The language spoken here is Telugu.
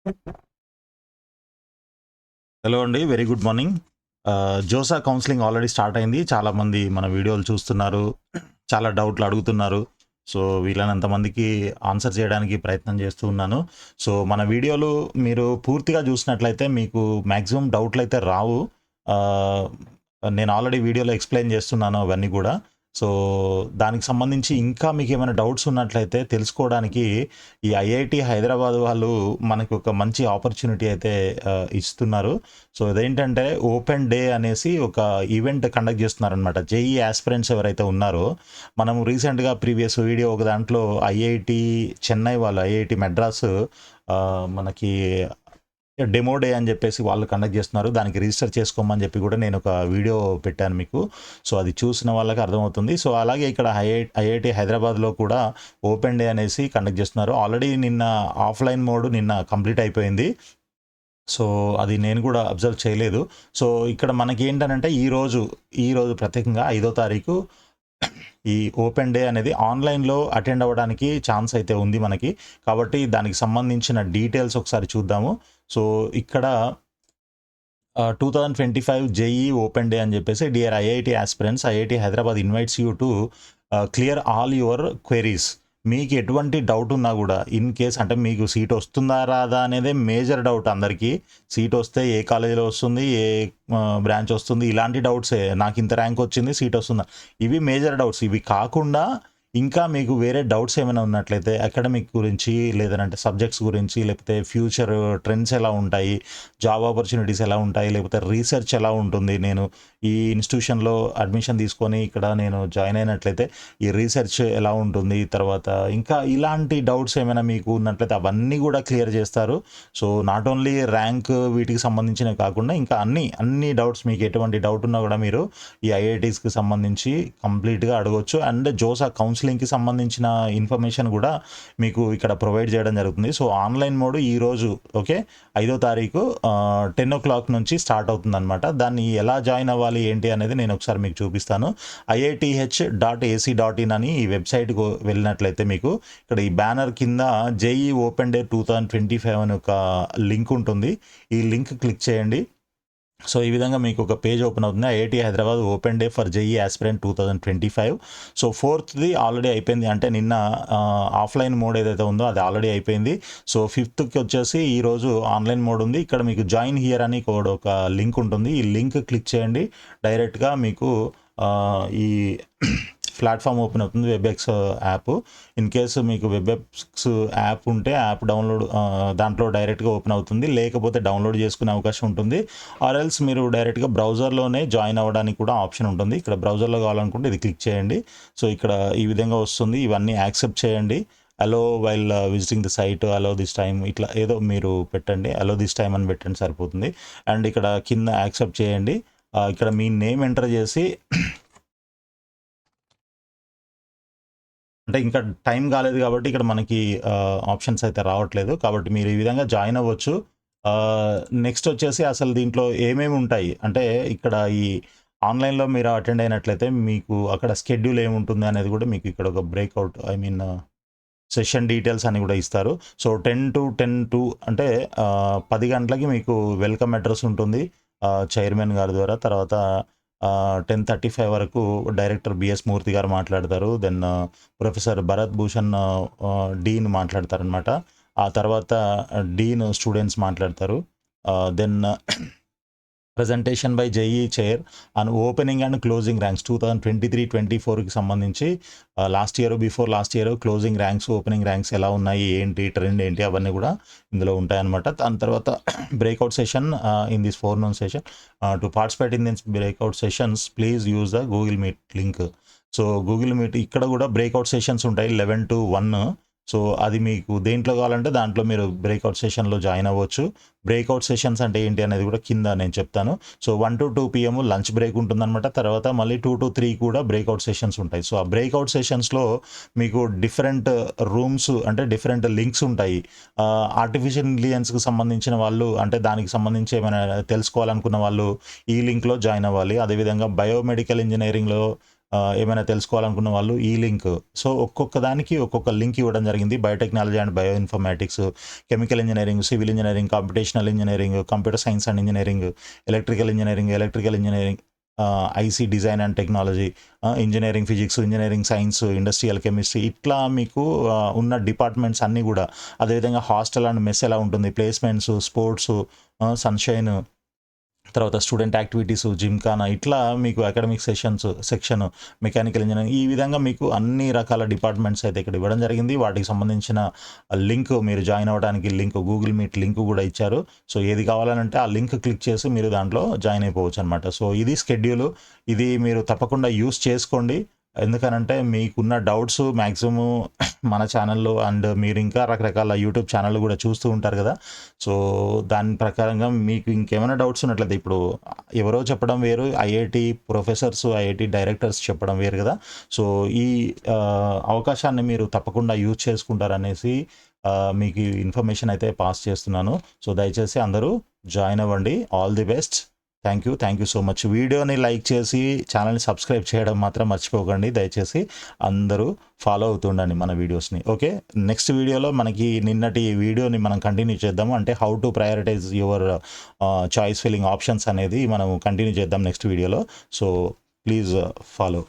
హలో అండి. Very good morning. JoSAA counselling already start అయింది. చాలామంది మన వీడియోలు చూస్తున్నారు. చాలా డౌట్లు అడుగుతున్నారు. సో, వీలైనంత మందికి ఆన్సర్ చేయడానికి ప్రయత్నం చేస్తూ ఉన్నాను. సో, మన వీడియోలు మీరు పూర్తిగా చూసినట్లయితే మీకు మాక్సిమం డౌట్లయితే రావు. ఆహ్, నేను ఆల్రెడీ వీడియోలో ఎక్స్‌ప్లెయిన్ చేస్తున్నాను అవన్నీ గూడా. సో, దానికి సంబంధించి ఇంకా మీకేమైనా డౌట్స్ ఉన్నట్లయితే తెలుసుకోవడానికి ఈ ఐఐటీ హైదరాబాద్ వాళ్ళు మనకు ఒక మంచి ఆపర్చునిటీ అయితే ఇస్తున్నారు. సో, ఇదేంటంటే ఓపెన్ డే అనేసి ఒక ఈవెంట్ కండక్ట్ చేస్తున్నారనమాట. జేఈఈ యాస్పిరెంట్స్ ఎవరైతే ఉన్నారో, మనం రీసెంట్‌గా ప్రీవియస్ వీడియో ఒక దాంట్లో ఐఐటీ చెన్నై వాళ్ళు, ఐఐటీ మద్రాస్ మనకి డెమో డే అని చెప్పేసి వాళ్ళు కండక్ట్ చేస్తున్నారు. దానికి రిజిస్టర్ చేసుకోమని చెప్పి కూడా నేను ఒక వీడియో పెట్టాను మీకు. సో, అది చూసిన వాళ్ళకి అర్థమవుతుంది. సో, అలాగే ఇక్కడ ఐఐటీ హైదరాబాద్‌లో కూడా ఓపెన్ డే అనేసి కండక్ట్ చేస్తున్నారు. ఆల్రెడీ నిన్న ఆఫ్‌లైన్ మోడ్ నిన్న కంప్లీట్ అయిపోయింది. సో, అది నేను కూడా అబ్జర్వ్ చేయలేదు. సో, ఇక్కడ మనకేంటనంటే ఈరోజు ప్రత్యేకంగా 5వ తారీఖు ఈ ఓపెన్ డే అనేది ఆన్‌లైన్‌లో అటెండ్ అవ్వడానికి ఛాన్స్ అయితే ఉంది మనకి. కాబట్టి దానికి సంబంధించిన డీటెయిల్స్ ఒకసారి చూద్దాము. సో, ఇక్కడ 2025 జేఈఈ ఓపెన్ డే అని చెప్పేసి dear IIT aspirants, IIT Hyderabad invites you to clear all your queries. మీకు ఎటువంటి డౌట్ ఉన్నా గూడా ఇన్ కేస్ అంటే మీకు సీట్ వస్తుందా? రాదా? అనేదే మేజర్ డౌట్ అందరికీ. సీట్ వస్తే ఏ కాలేజీలో వస్తుంది? ఏ బ్రాంచ్ వస్తుంది? ఇలాంటి డౌట్సే. నాకింత ర్యాంక్ వచ్చింది, సీట్ వస్తుందా? ఇవి మేజర్ డౌట్స్. ఇవి కాకుండా ఇంకా మీకు వేరే డౌట్స్ ఏమైనా ఉన్నట్లయితే అకాడమిక్ గురించి, లేదనంటే సబ్జెక్ట్స్ గురించి, లేకపోతే ఫ్యూచర్ ట్రెండ్స్ ఎలా ఉంటాయి, జాబ్ ఆపర్చునిటీస్ ఎలా ఉంటాయి, లేకపోతే రీసెర్చ్ ఎలా ఉంటుంది, నేను ఈ ఇన్స్టిట్యూషన్‌లో అడ్మిషన్ తీసుకొని ఇక్కడ నేను జాయిన్ అయినట్లయితే ఈ రీసెర్చ్ ఎలా ఉంటుంది, తర్వాత ఇంకా ఇలాంటి డౌట్స్ ఏమైనా మీకు ఉన్నట్లయితే అవన్నీ కూడా క్లియర్ చేస్తారు. సో, నాట్ ఓన్లీ ర్యాంక్ వీటికి సంబంధించినవి కాకుండా ఇంకా అన్ని డౌట్స్ మీకు ఎటువంటి డౌట్ ఉన్నా కూడా మీరు ఈ ఐఐటీస్‌కి సంబంధించి కంప్లీట్‌గా అడగొచ్చు. అండ్ జోసా కౌన్సెలింగ్‌కి సంబంధించిన ఇన్ఫర్మేషన్ కూడా మీకు ఇక్కడ ప్రొవైడ్ చేయడం జరుగుతుంది. సో, ఆన్‌లైన్ మోడ్ ఈరోజు ఓకే. 5వ తారీఖు 10:00 నుంచి స్టార్ట్ అవుతుందనమాట. దాన్ని ఎలా జాయిన్ అవ్వాలి ఏంటి అనేది నేను ఒకసారి మీకు చూపిస్తాను. IITH.ac.in అని ఈ వెబ్‌సైట్‌కు వెళ్ళినట్లయితే మీకు ఇక్కడ ఈ బ్యానర్ కింద జేఈఈ ఓపెన్ డే 2025 అని ఒక లింక్ ఉంటుంది. ఈ లింక్ క్లిక్ చేయండి. సో, ఈ విధంగా మీకు ఒక పేజ్ ఓపెన్ అవుతుంది. IIT Hyderabad open day for JEE aspirant 2025. So, 4థ్‌ది ఆల్రెడీ అయిపోయింది. అంటే నిన్న ఆఫ్‌లైన్ మోడ్ ఏదైతే ఉందో అది ఆల్రెడీ అయిపోయింది. సో, 5థ్‌కి వచ్చేసి ఈరోజు ఆన్‌లైన్ మోడ్ ఉంది. ఇక్కడ మీకు జాయిన్ హియర్ అని కూడా ఒక లింక్ ఉంటుంది. ఈ లింక్ క్లిక్ చేయండి. డైరెక్ట్‌గా మీకు ఈ ప్లాట్‌ఫామ్ ఓపెన్ అవుతుంది. Webex app. ఇన్ కేసు మీకు వెబ్ఎక్స్ యాప్ ఉంటే యాప్ డౌన్లోడ్ దాంట్లో డైరెక్ట్‌గా ఓపెన్ అవుతుంది. లేకపోతే డౌన్లోడ్ చేసుకునే అవకాశం ఉంటుంది. ఆర్ ఎల్స్ మీరు డైరెక్ట్‌గా బ్రౌజర్‌లోనే జాయిన్ అవ్వడానికి కూడా ఆప్షన్ ఉంటుంది. ఇక్కడ బ్రౌజర్‌లో కావాలనుకుంటే ఇది క్లిక్ చేయండి. సో, ఇక్కడ ఈ విధంగా వస్తుంది. ఇవన్నీ యాక్సెప్ట్ చేయండి. Allow while visiting the site, allow this time ఇట్లా ఏదో మీరు పెట్టండి. అలో దిస్ టైమ్ అని పెట్టండి సరిపోతుంది. అండ్ ఇక్కడ కింద యాక్సెప్ట్ చేయండి. ఇక్కడ మీ నేమ్ ఎంటర్ చేసి అంటే ఇంకా టైం కాలేదు కాబట్టి ఇక్కడ మనకి ఆప్షన్స్ అయితే రావట్లేదు. కాబట్టి మీరు ఈ విధంగా జాయిన్ అవ్వచ్చు. నెక్స్ట్ వచ్చేసి అసలు దీంట్లో ఏమేమి ఉంటాయి అంటే ఇక్కడ ఈ ఆన్‌లైన్‌లో మీరు అటెండ్ అయినట్లయితే మీకు అక్కడ షెడ్యూల్ ఏముంటుంది అనేది కూడా మీకు ఇక్కడ ఒక బ్రేక్‌ఔట్ సెషన్ డీటెయిల్స్ అని కూడా ఇస్తారు. సో, 10 అంటే 10 గంటలకి మీకు వెల్కమ్ అడ్రెస్ ఉంటుంది. చైర్మన్ గారి ద్వారా. తర్వాత 10:35 వరకు డైరెక్టర్ బిఎస్ మూర్తి గారు మాట్లాడతారు. Then professor Bharat Bhushan dean మాట్లాడతారనమాట. ఆ తర్వాత డీన్ స్టూడెంట్స్ మాట్లాడతారు. Then presentation by JEE chair on opening and closing ranks 2023-24కి సంబంధించి before last year closing ranks, opening ranks ఎలా ఉన్నాయి, ఏంటి ట్రెండ్ ఏంటి అవన్నీ కూడా ఇందులో ఉంటాయన్నమాట. దాని తర్వాత breakout session in this forenoon session. To participate in this breakout sessions please use the Google meet link. So, Google meet ఇక్కడ కూడా బ్రేక్అవుట్ సెషన్స్ ఉంటాయి 11 to 1. సో, అది మీకు దేంట్లో కావాలంటే దాంట్లో మీరు బ్రేక్అవుట్ సెషన్‌లో జాయిన్ అవ్వచ్చు. బ్రేక్అవుట్ సెషన్స్ అంటే ఏంటి అనేది కూడా కింద నేను చెప్తాను. సో, 1-2 పీఎం లంచ్ బ్రేక్ ఉంటుందనమాట. తర్వాత మళ్ళీ 2-3 కూడా బ్రేక్అవుట్ సెషన్స్ ఉంటాయి. సో, ఆ బ్రేక్అవుట్ సెషన్స్‌లో మీకు డిఫరెంట్ రూమ్స్ అంటే డిఫరెంట్ లింక్స్ ఉంటాయి. ఆర్టిఫిషియల్ ఇంటెలిజెన్స్‌కి సంబంధించిన వాళ్ళు అంటే దానికి సంబంధించి ఏమైనా తెలుసుకోవాలనుకున్న వాళ్ళు ఈ లింక్‌లో జాయిన్ అవ్వాలి. అదేవిధంగా బయోమెడికల్ ఇంజినీరింగ్‌లో ఏమైనా తెలుసుకోవాలనుకున్న వాళ్ళు ఈ లింక్. సో, ఒక్కొక్క దానికి ఒక్కొక్క లింక్ ఇవ్వడం జరిగింది. Biotechnology and bioinformatics, chemical engineering, civil engineering, computational engineering, computer science and engineering, electrical engineering, IC design and technology, engineering physics, engineering science, industrial chemistry, ఇట్లా మీకు ఉన్న డిపార్ట్మెంట్స్ అన్నీ కూడా, అదేవిధంగా హాస్టల్ అండ్ మెస్ ఎలా ఉంటుంది, ప్లేస్మెంట్స్, స్పోర్ట్స్, సన్షైన్, తర్వాత స్టూడెంట్ యాక్టివిటీస్, జిమ్ఖానా, ఇట్లా మీకు అకాడమిక్ సెక్షన్, మెకానికల్ ఇంజనీరింగ్, ఈ విధంగా మీకు అన్ని రకాల డిపార్ట్మెంట్స్ అయితే ఇక్కడ ఇవ్వడం జరిగింది. వాటికి సంబంధించిన లింక్, మీరు జాయిన్ అవ్వడానికి లింక్, గూగుల్ మీట్ లింక్ కూడా ఇచ్చారు. సో, ఏది కావాలంటే ఆ లింక్ క్లిక్ చేసి మీరు దాంట్లో జాయిన్ అయిపోవచ్చు అనమాట. సో, ఇది స్కెడ్యూలు. ఇది మీరు తప్పకుండా యూస్ చేసుకోండి. ఎందుకనంటే మీకున్న డౌట్స్ మ్యాక్సిమం మన ఛానల్లో అండ్ మీరు ఇంకా రకరకాల యూట్యూబ్ ఛానళ్ళు కూడా చూస్తూ ఉంటారు కదా. సో, దాని ప్రకారంగా మీకు ఇంకేమైనా డౌట్స్ ఉన్నట్లయితే, ఇప్పుడు ఎవరో చెప్పడం వేరు, ఐఐటి ప్రొఫెసర్స్, ఐఐటి డైరెక్టర్స్ చెప్పడం వేరు కదా. సో, ఈ అవకాశాన్ని మీరు తప్పకుండా యూజ్ చేసుకుంటారనేసి మీకు ఇన్ఫర్మేషన్ అయితే పాస్ చేస్తున్నాను. సో, దయచేసి అందరూ జాయిన్ అవ్వండి. All the best. Thank you so much. వీడియోని లైక్ చేసి ఛానల్ని సబ్స్క్రైబ్ చేయడం మాత్రం మర్చిపోకండి. దయచేసి అందరూ ఫాలో అవుతుండండి మన వీడియోస్ని. ఓకే, నెక్స్ట్ వీడియోలో మనకి నిన్నటి వీడియోని మనం కంటిన్యూ చేద్దాము. అంటే how to prioritise your choice filling options అనేది మనం కంటిన్యూ చేద్దాం నెక్స్ట్ వీడియోలో. So, please follow.